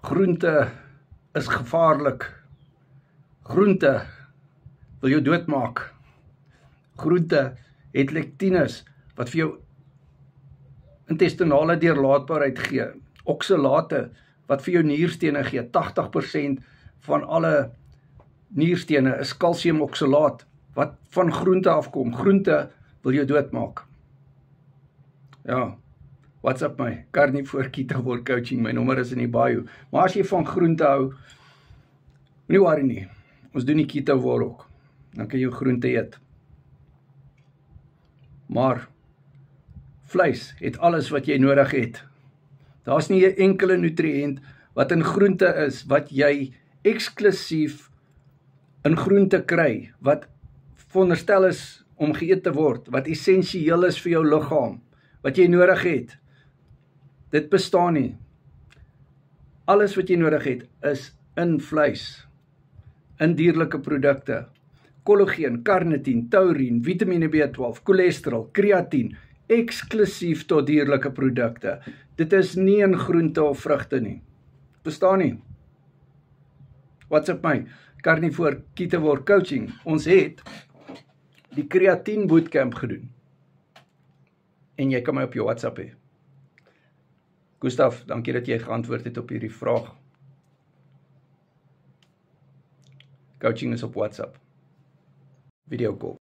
Groente is gevaarlik. Groente wil jou doodmaak. Groente het lektines wat vir jou intestinale deurlaatbaarheid gee. Oksalate wat vir jou nierstene gee. 80% van alle nierstene is kalsiumoksalaat wat van groente afkom. Groente wil jou doodmaak. Ja, WhatsApp my, Carnivore Kettlebell Coaching, my nommer is in die bio. Maar as jy van groente hou, moenie worry nie. Ons doen die kettlebell ook. Dan kan jy groente eet. Maar vleis het alles wat jy nodig het. Daar's nie 'n enkele nutriënt wat in groente is wat jy eksklusief in groente kry, wat veronderstel is om geëet te word, wat essensieel is vir jou liggaam, wat jy nodig het. Dit bestaan nie. Alles wat jy nodig het is in vleis, in dierlike produkte. Kollageen, carnitin, taurine, vitamine B12, cholesterol, kreatien, eksklusief tot dierlike produkte. Dit is nie in groente of vrugte nie. Bestaan nie. WhatsApp my, Carnivore Kettlebell Coaching. Ons het die kreatien bootcamp gedoen. En jy kan my op jou WhatsApp hê. Gustaf, dankie dat jy geantwoord het op hierdie vraag. Coaching is op WhatsApp. Video call.